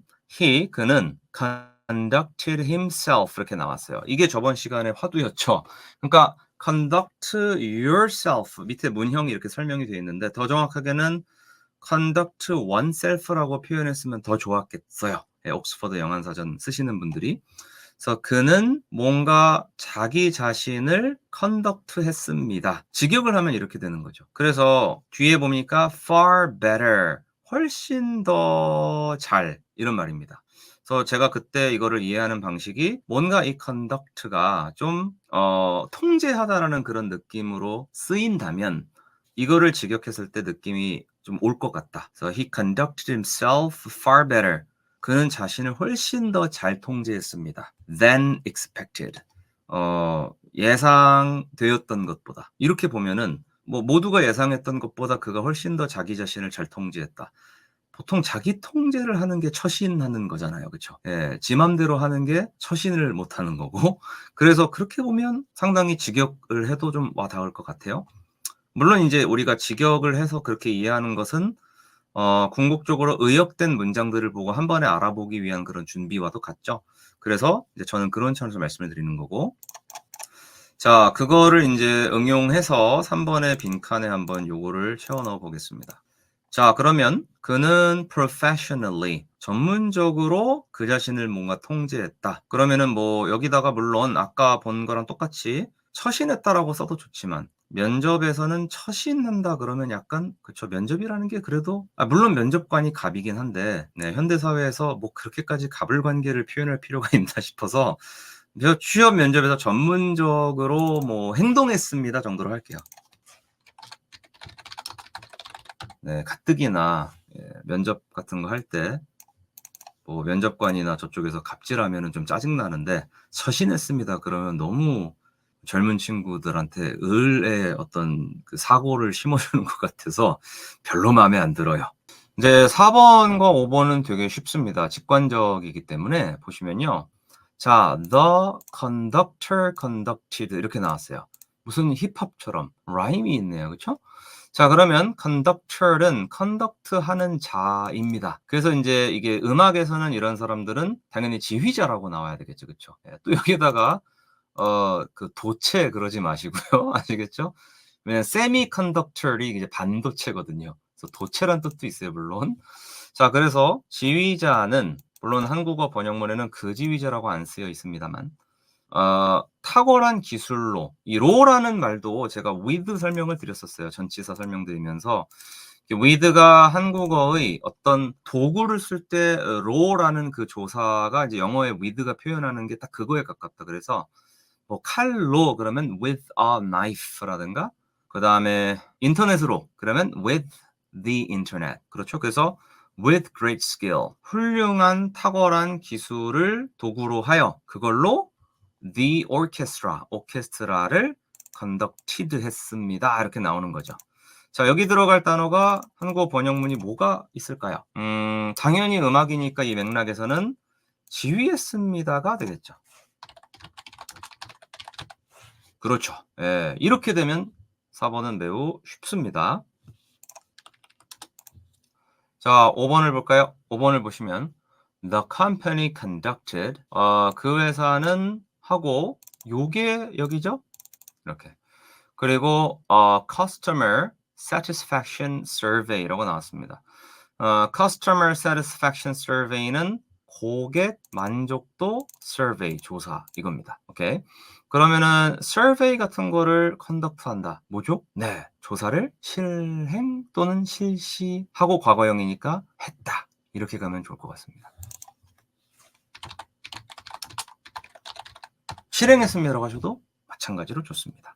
그는 conducted himself 이렇게 나왔어요. 이게 저번 시간에 화두였죠. 그러니까 conduct yourself 밑에 문형이 이렇게 설명이 되어 있는데 더 정확하게는 conduct oneself라고 표현했으면 더 좋았겠어요. 옥스퍼드 영한사전 쓰시는 분들이. 그래서 그는 뭔가 자기 자신을 conduct 했습니다. 직역을 하면 이렇게 되는 거죠. 그래서 뒤에 보니까 far better, 훨씬 더 잘 이런 말입니다. 그래서 제가 그때 이거를 이해하는 방식이 뭔가 이 conduct가 좀 통제하다라는 그런 느낌으로 쓰인다면 이거를 직역했을 때 느낌이 좀 올 것 같다. 그래서 he conducted himself far better. 그는 자신을 훨씬 더 잘 통제했습니다. than expected. 예상되었던 것보다. 이렇게 보면은 뭐 모두가 예상했던 것보다 그가 훨씬 더 자기 자신을 잘 통제했다. 보통 자기 통제를 하는 게 처신하는 거잖아요. 그쵸? 예, 지 맘대로 하는 게 처신을 못 하는 거고. 그래서 그렇게 보면 상당히 직역을 해도 좀 와닿을 것 같아요. 물론 이제 우리가 직역을 해서 그렇게 이해하는 것은 궁극적으로 의역된 문장들을 보고 한 번에 알아보기 위한 그런 준비와도 같죠. 그래서 이제 저는 그런 차원에서 말씀을 드리는 거고. 자, 그거를 이제 응용해서 3번의 빈칸에 한번 요거를 채워 넣어 보겠습니다. 자, 그러면 그는 professionally 전문적으로 그 자신을 뭔가 통제했다. 그러면은 뭐 여기다가 물론 아까 본 거랑 똑같이 처신했다라고 써도 좋지만 면접에서는 처신한다 그러면 약간 그쵸, 면접이라는 게 그래도 물론 면접관이 갑이긴 한데 현대 사회에서 뭐 그렇게까지 갑을 관계를 표현할 필요가 있나 싶어서 취업 면접에서 전문적으로 뭐 행동했습니다 정도로 할게요. 네, 가뜩이나 면접 같은 거 할 때 뭐 면접관이나 저쪽에서 갑질하면은 좀 짜증 나는데 처신했습니다 그러면 너무 젊은 친구들한테 을의 어떤 그 사고를 심어주는 것 같아서 별로 마음에 안 들어요. 이제 4번과 5번은 되게 쉽습니다. 직관적이기 때문에 보시면요. 자, the conductor conducted 이렇게 나왔어요. 무슨 힙합처럼 라임이 있네요. 그렇죠? 자, 그러면 conductor는 conduct 하는 자입니다. 그래서 이제 이게 음악에서는 이런 사람들은 당연히 지휘자라고 나와야 되겠죠. 그렇죠? 또 여기다가 그 도체 그러지 마시고요. 아시겠죠? 왜냐면 세미컨덕터리 이제 반도체거든요. 그래서 도체란 뜻도 있어요, 물론. 자, 그래서 지휘자는 물론 한국어 번역문에는 그 지휘자라고 안 쓰여 있습니다만 탁월한 기술로 이 로라는 말도 제가 with 설명을 드렸었어요. 전치사 설명드리면서 with가 한국어의 어떤 도구를 쓸 때 raw라는 그 조사가 이제 영어의 with가 표현하는 게 딱 그거에 가깝다. 그래서 뭐 칼로 그러면 with a knife라든가, 그 다음에 인터넷으로 그러면 with the internet. 그렇죠. 그래서 with great skill, 훌륭한 탁월한 기술을 도구로 하여 그걸로 the orchestra, 오케스트라를 conducted 했습니다. 이렇게 나오는 거죠. 자, 여기 들어갈 단어가 한국어 번역문이 뭐가 있을까요? 당연히 음악이니까 이 맥락에서는 지휘했습니다가 되겠죠. 그렇죠. 예, 이렇게 되면 4번은 매우 쉽습니다. 자, 5번을 볼까요? 5번을 보시면 The company conducted, 그 회사는 하고 요게 여기죠? 이렇게. 그리고 customer satisfaction survey라고 나왔습니다. customer satisfaction survey는 고객 만족도 survey 조사 이겁니다. 오케이. 그러면은 survey 같은 거를 conduct한다. 뭐죠? 네, 조사를 실행 또는 실시하고 과거형이니까 했다. 이렇게 가면 좋을 것 같습니다. 실행했습니다라고 하셔도 마찬가지로 좋습니다.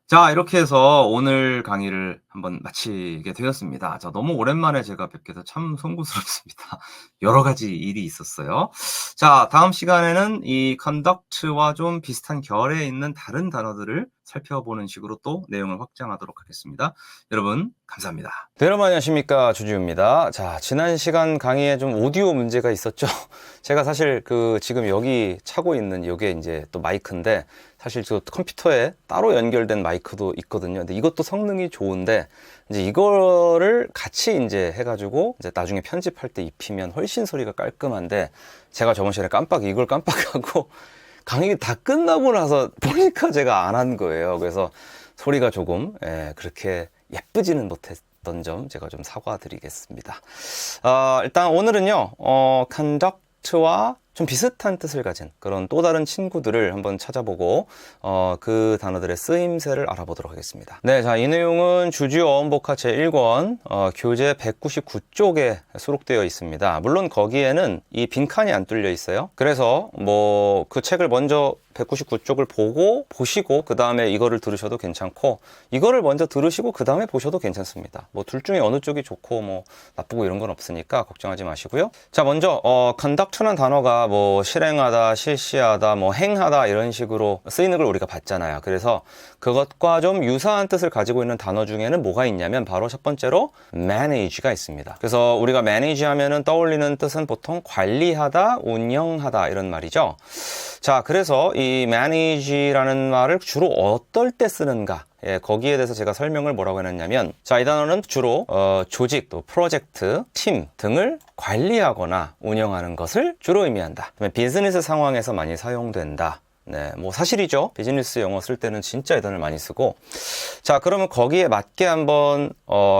자, 이렇게 해서 오늘 강의를 한번 마치게 되었습니다. 자, 너무 오랜만에 제가 뵙게 돼서 참 송구스럽습니다. 여러 가지 일이 있었어요. 자, 다음 시간에는 이 conduct와 좀 비슷한 결에 있는 다른 단어들을 살펴보는 식으로 또 내용을 확장하도록 하겠습니다. 여러분, 감사합니다. 네, 여러분 안녕하십니까, 주지우입니다. 자, 지난 시간 강의에 좀 오디오 문제가 있었죠. 제가 사실 지금 여기 차고 있는 이게 이제 또 마이크인데, 사실 저 컴퓨터에 따로 연결된 마이크도 있거든요. 근데 이것도 성능이 좋은데, 이제 이거를 같이 이제 해가지고 이제 나중에 편집할 때 입히면 훨씬 소리가 깔끔한데, 제가 저번 시간에 이걸 깜빡하고 강의 다 끝나고 나서 보니까 제가 안 한 거예요. 그래서 소리가 조금 그렇게 예쁘지는 못했던 점 제가 좀 사과드리겠습니다. 일단 오늘은요, conduct와 좀 비슷한 뜻을 가진 그런 또 다른 친구들을 한번 찾아보고 그 단어들의 쓰임새를 알아보도록 하겠습니다. 네, 자, 이 내용은 주지우 어원복화 제1권 교재 199쪽에 수록되어 있습니다. 물론 거기에는 이 빈칸이 안 뚫려 있어요. 그래서 뭐 그 책을 먼저 199쪽을 보시고 그 다음에 이거를 들으셔도 괜찮고, 이거를 먼저 들으시고 그 다음에 보셔도 괜찮습니다. 뭐 둘 중에 어느 쪽이 좋고 뭐 나쁘고 이런 건 없으니까 걱정하지 마시고요. 자, 먼저 conduct라는 단어가 뭐 실행하다, 실시하다, 뭐 행하다 이런 식으로 쓰이는 걸 우리가 봤잖아요. 그래서 그것과 좀 유사한 뜻을 가지고 있는 단어 중에는 뭐가 있냐면 바로 첫 번째로 manage가 있습니다. 그래서 우리가 manage 하면은 떠올리는 뜻은 보통 관리하다, 운영하다 이런 말이죠. 자, 그래서 이 manage라는 말을 주로 어떨 때 쓰는가? 거기에 대해서 제가 설명을 뭐라고 해놨냐면, 자, 이 단어는 주로 조직, 또 프로젝트, 팀 등을 관리하거나 운영하는 것을 주로 의미한다. 비즈니스 상황에서 많이 사용된다. 네, 뭐 사실이죠. 비즈니스 용어 쓸 때는 진짜 이 단어를 많이 쓰고. 자, 그러면 거기에 맞게 한번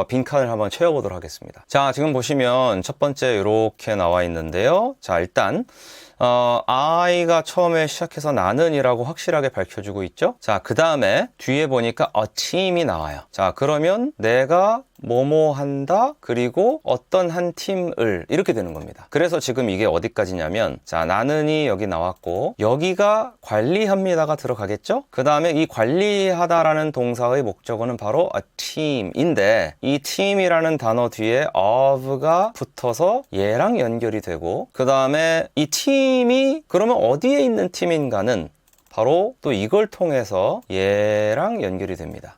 빈칸을 한번 채워보도록 하겠습니다. 자, 지금 보시면 첫 번째 이렇게 나와 있는데요. 자, 일단 I가 처음에 시작해서 나는이라고 확실하게 밝혀주고 있죠. 자, 그 다음에 뒤에 보니까 a team이 나와요. 자, 그러면 내가 뭐뭐 한다, 그리고 어떤 한 팀을, 이렇게 되는 겁니다. 그래서 지금 이게 어디까지냐면, 자, 나는이 여기 나왔고 여기가 관리합니다가 들어가겠죠. 그 다음에 이 관리하다라는 동사의 목적어는 바로 a team인데, 이 team이라는 단어 뒤에 of가 붙어서 얘랑 연결이 되고, 그 다음에 이 팀이 그러면 어디에 있는 팀인가는 바로 또 이걸 통해서 얘랑 연결이 됩니다.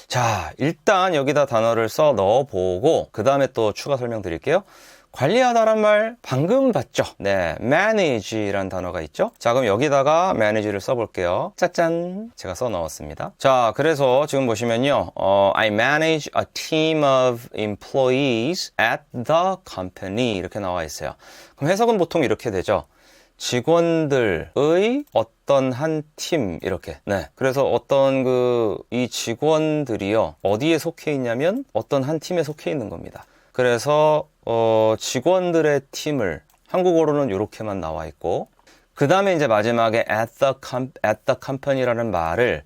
자, 일단 여기다 단어를 써 넣어보고 그 다음에 또 추가 설명드릴게요. 관리하다란 말 방금 봤죠? 네, manage라는 단어가 있죠? 자, 그럼 여기다가 manage를 써볼게요. 짜잔! 제가 써 넣었습니다. 자, 그래서 지금 보시면요, I manage a team of employees at the company 이렇게 나와 있어요. 그럼 해석은 보통 이렇게 되죠. 직원들의 어떤 한 팀, 이렇게. 네. 그래서 어떤 이 직원들이요, 어디에 속해 있냐면 어떤 한 팀에 속해 있는 겁니다. 그래서 직원들의 팀을 한국어로는 이렇게만 나와 있고, 그 다음에 이제 마지막에 at the company라는 말을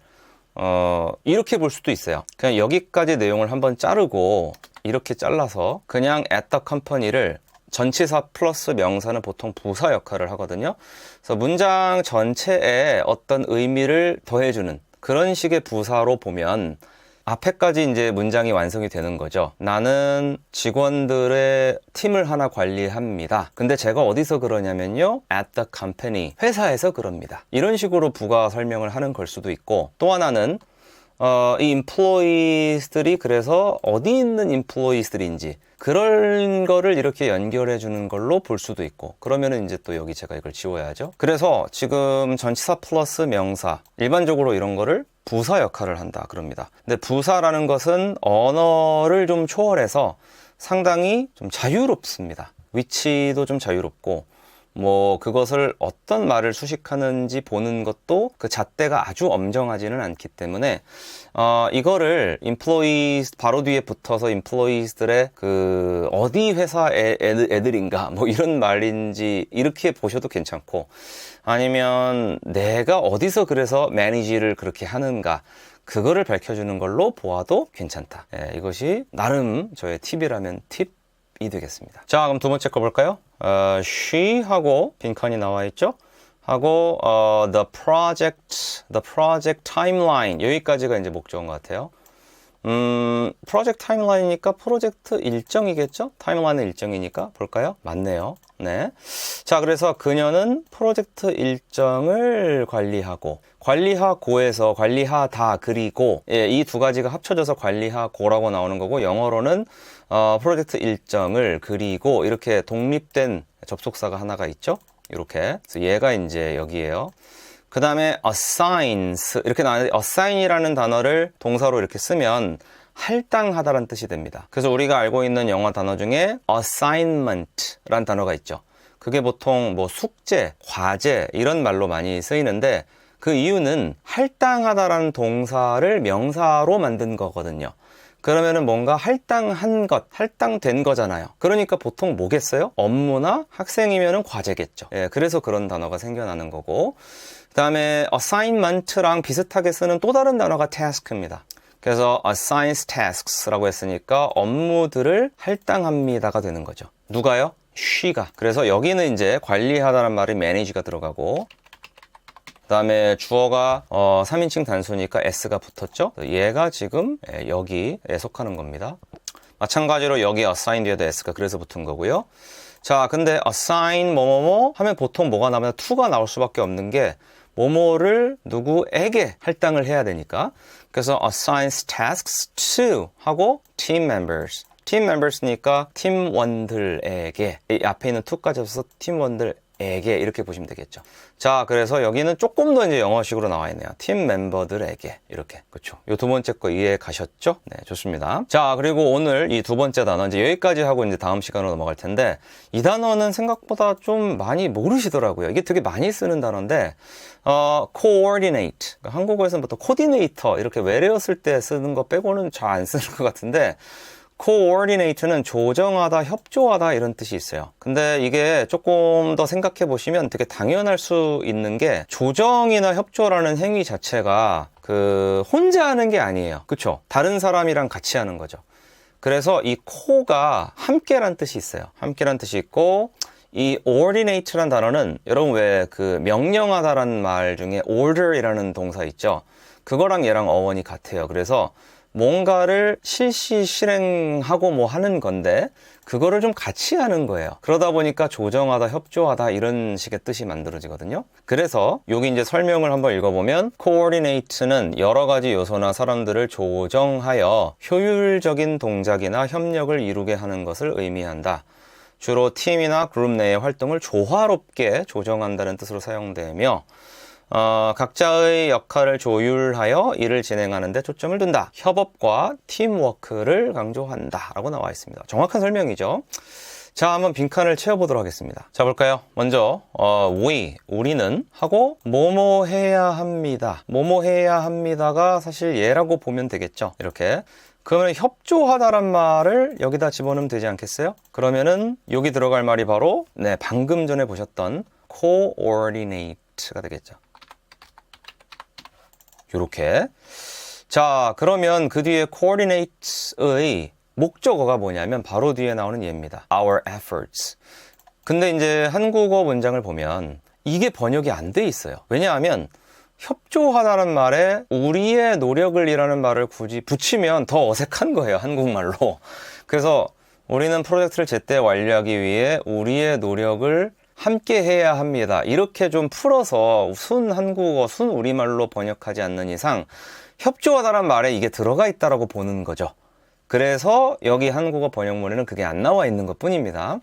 이렇게 볼 수도 있어요. 그냥 여기까지 내용을 한번 자르고 이렇게 잘라서 그냥 at the company를 전치사 플러스 명사는 보통 부사 역할을 하거든요. 그래서 문장 전체에 어떤 의미를 더해주는 그런 식의 부사로 보면 앞에까지 이제 문장이 완성이 되는 거죠. 나는 직원들의 팀을 하나 관리합니다. 근데 제가 어디서 그러냐면요. at the company, 회사에서 그럽니다. 이런 식으로 부가 설명을 하는 걸 수도 있고, 또 하나는 이 employees들이 그래서 어디 있는 employees들인지 그런 거를 이렇게 연결해 주는 걸로 볼 수도 있고, 그러면은 이제 또 여기 제가 이걸 지워야죠. 그래서 지금 전치사 플러스 명사, 일반적으로 이런 거를 부사 역할을 한다 그럽니다. 근데 부사라는 것은 언어를 좀 초월해서 상당히 좀 자유롭습니다. 위치도 좀 자유롭고, 뭐 그것을 어떤 말을 수식하는지 보는 것도 그 잣대가 아주 엄정하지는 않기 때문에 이거를 employees 바로 뒤에 붙어서 employees들의 그 어디 회사 애들인가 뭐 이런 말인지 이렇게 보셔도 괜찮고, 아니면 내가 어디서 그래서 매니지를 그렇게 하는가 그거를 밝혀주는 걸로 보아도 괜찮다. 이것이 나름 저의 팁이라면 팁이 되겠습니다. 자, 그럼 두 번째 거 볼까요? she 하고 빈칸이 나와 있죠? 하고 the project timeline, 여기까지가 이제 목적인 것 같아요. 프로젝트 타임라인이니까 프로젝트 일정이겠죠? 타임라인은 일정이니까 볼까요? 맞네요. 네. 자, 그래서 그녀는 프로젝트 일정을 관리하고에서 관리하다 그리고 이 두 가지가 합쳐져서 관리하고라고 나오는 거고, 영어로는 프로젝트 일정을 그리고 이렇게 독립된 접속사가 하나가 있죠? 이렇게. 그래서 얘가 이제 여기에요. 그 다음에 assigns 이렇게 나왔는데, assign이라는 단어를 동사로 이렇게 쓰면 할당하다라는 뜻이 됩니다. 그래서 우리가 알고 있는 영어 단어 중에 assignment라는 단어가 있죠. 그게 보통 뭐 숙제, 과제 이런 말로 많이 쓰이는데, 그 이유는 할당하다라는 동사를 명사로 만든 거거든요. 그러면은 뭔가 할당한 것, 할당된 거잖아요. 그러니까 보통 뭐겠어요? 업무나 학생이면은 과제겠죠. 그래서 그런 단어가 생겨나는 거고, 그 다음에 assignment랑 비슷하게 쓰는 또 다른 단어가 task입니다. 그래서 assigns tasks라고 했으니까 업무들을 할당합니다가 되는 거죠. 누가요? she가. 그래서 여기는 이제 관리하다는 말이 manage가 들어가고, 그 다음에 주어가 3인칭 단수니까 s가 붙었죠. 얘가 지금 여기에 속하는 겁니다. 마찬가지로 여기 assign 뒤에도 s가 그래서 붙은 거고요. 자, 근데 assign 뭐뭐뭐 하면 보통 뭐가 나오면 to가 나올 수밖에 없는 게, 뭐뭐를 누구에게 할당을 해야 되니까. 그래서 assigns tasks to 하고 team members. team members니까 팀원들에게, 이 앞에 있는 to까지 없어서 팀원들에게 이렇게 보시면 되겠죠. 자, 그래서 여기는 조금 더 이제 영어식으로 나와 있네요. 팀 멤버들에게 이렇게. 그렇죠. 이 두 번째 거 이해 가셨죠? 네, 좋습니다. 자, 그리고 오늘 이 두 번째 단어 이제 여기까지 하고 이제 다음 시간으로 넘어갈 텐데, 이 단어는 생각보다 좀 많이 모르시더라고요. 이게 되게 많이 쓰는 단어인데, coordinate. 그러니까 한국어에서는 보통 코디네이터 이렇게 외래었을 때 쓰는 거 빼고는 잘 안 쓰는 것 같은데, coordinate는 조정하다, 협조하다 이런 뜻이 있어요. 근데 이게 조금 더 생각해 보시면 되게 당연할 수 있는 게, 조정이나 협조라는 행위 자체가 그 혼자 하는 게 아니에요. 그쵸? 다른 사람이랑 같이 하는 거죠. 그래서 이 co가 함께란 뜻이 있어요. 함께란 뜻이 있고, 이 ordinate란 단어는 여러분 왜 그 명령하다라는 말 중에 order이라는 동사 있죠? 그거랑 얘랑 어원이 같아요. 그래서 뭔가를 실행하고 뭐 하는 건데, 그거를 좀 같이 하는 거예요. 그러다 보니까 조정하다, 협조하다 이런 식의 뜻이 만들어지거든요. 그래서 여기 이제 설명을 한번 읽어보면, coordinate는 여러 가지 요소나 사람들을 조정하여 효율적인 동작이나 협력을 이루게 하는 것을 의미한다. 주로 팀이나 그룹 내의 활동을 조화롭게 조정한다는 뜻으로 사용되며, 각자의 역할을 조율하여 일을 진행하는 데 초점을 둔다. 협업과 팀워크를 강조한다 라고 나와 있습니다. 정확한 설명이죠. 자, 한번 빈칸을 채워보도록 하겠습니다. 자, 볼까요? 먼저 우리는 하고 뭐뭐 해야 합니다. 뭐뭐 해야 합니다가 사실 얘라고 보면 되겠죠. 이렇게. 그러면 협조하다란 말을 여기다 집어넣으면 되지 않겠어요? 그러면은 여기 들어갈 말이 바로 방금 전에 보셨던 coordinate가 되겠죠. 요렇게. 자, 그러면 그 뒤에 coordinates의 목적어가 뭐냐면 바로 뒤에 나오는 얘입니다. Our efforts. 근데 이제 한국어 문장을 보면 이게 번역이 안 돼 있어요. 왜냐하면 협조하다는 말에 우리의 노력을 이라는 말을 굳이 붙이면 더 어색한 거예요, 한국말로. 그래서 우리는 프로젝트를 제때 완료하기 위해 우리의 노력을 함께 해야 합니다. 이렇게 좀 풀어서 순 한국어, 순 우리말로 번역하지 않는 이상 협조하다란 말에 이게 들어가 있다라고 보는 거죠. 그래서 여기 한국어 번역문에는 그게 안 나와 있는 것 뿐입니다.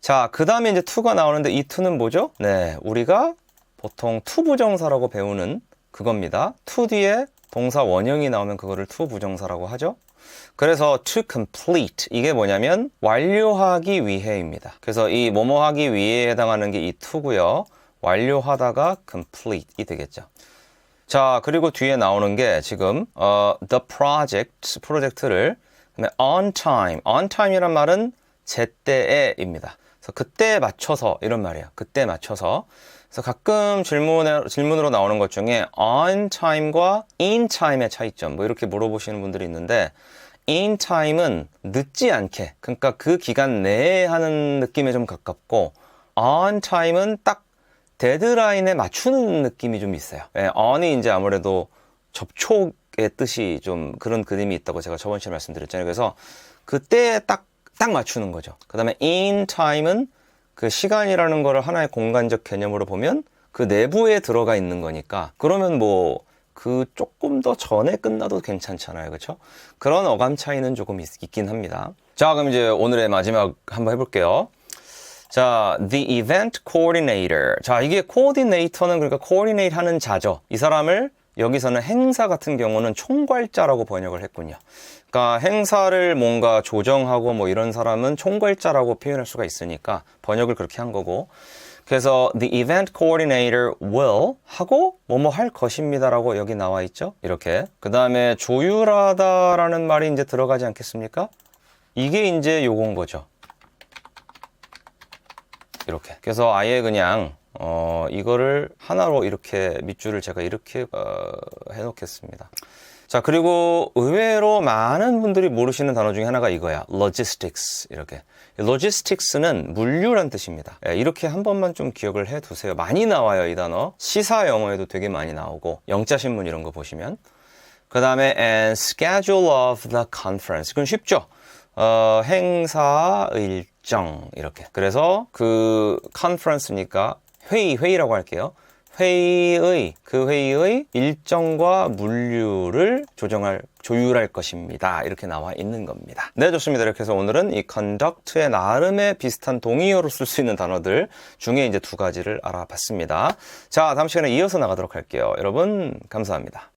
자, 그 다음에 이제 to가 나오는데 이 to는 뭐죠? 네, 우리가 보통 to 부정사라고 배우는 그겁니다. to 뒤에 동사 원형이 나오면 그거를 to 부정사라고 하죠. 그래서 to complete 이게 뭐냐면 완료하기 위해입니다. 그래서 이 뭐뭐 하기 위해에 해당하는 게 이 to고요. 완료하다가 complete이 되겠죠. 자, 그리고 뒤에 나오는 게 지금 the project, 프로젝트를 on time, on time이란 말은 제때에입니다. 그래서 그때에 맞춰서 이런 말이에요. 그때에 맞춰서. 그래서 가끔 질문으로 나오는 것 중에 on time과 in time의 차이점 뭐 이렇게 물어보시는 분들이 있는데 in time은 늦지 않게, 그러니까 그 기간 내에 하는 느낌에 좀 가깝고 on time은 딱 데드라인에 맞추는 느낌이 좀 있어요. 예, on이 이제 아무래도 접촉의 뜻이 좀 그런 그림이 있다고 제가 저번 시간에 말씀드렸잖아요. 그래서 그때에 딱 맞추는 거죠. 그 다음에 in time은 그 시간이라는 거를 하나의 공간적 개념으로 보면 그 내부에 들어가 있는 거니까 그러면 뭐 그 조금 더 전에 끝나도 괜찮잖아요. 그렇죠? 그런 어감 차이는 조금 있긴 합니다. 자, 그럼 이제 오늘의 마지막 한번 해볼게요. 자, the event coordinator. 자, 이게 coordinator는 그러니까 coordinate 하는 자죠. 이 사람을 여기서는 행사 같은 경우는 총괄자라고 번역을 했군요. 그러니까 행사를 뭔가 조정하고 뭐 이런 사람은 총괄자라고 표현할 수가 있으니까 번역을 그렇게 한 거고. 그래서 the event coordinator will 하고 뭐뭐 할 것입니다라고 여기 나와 있죠. 이렇게. 그 다음에 조율하다라는 말이 이제 들어가지 않겠습니까? 이게 이제 요건 거죠. 이렇게. 그래서 아예 그냥 이거를 하나로 이렇게 밑줄을 제가 이렇게 해놓겠습니다. 자, 그리고 의외로 많은 분들이 모르시는 단어 중에 하나가 이거야. logistics. 이렇게. logistics는 물류란 뜻입니다. 이렇게 한 번만 좀 기억을 해 두세요. 많이 나와요, 이 단어. 시사 영어에도 되게 많이 나오고 영자신문 이런 거 보시면. 그 다음에 and schedule of the conference. 그건 쉽죠? 행사 일정 이렇게. 그래서 그 conference니까 회의라고 할게요. 회의의 일정과 물류를 조율할 것입니다. 이렇게 나와 있는 겁니다. 네, 좋습니다. 이렇게 해서 오늘은 이 conduct의 나름의 비슷한 동의어로 쓸 수 있는 단어들 중에 이제 두 가지를 알아봤습니다. 자, 다음 시간에 이어서 나가도록 할게요. 여러분, 감사합니다.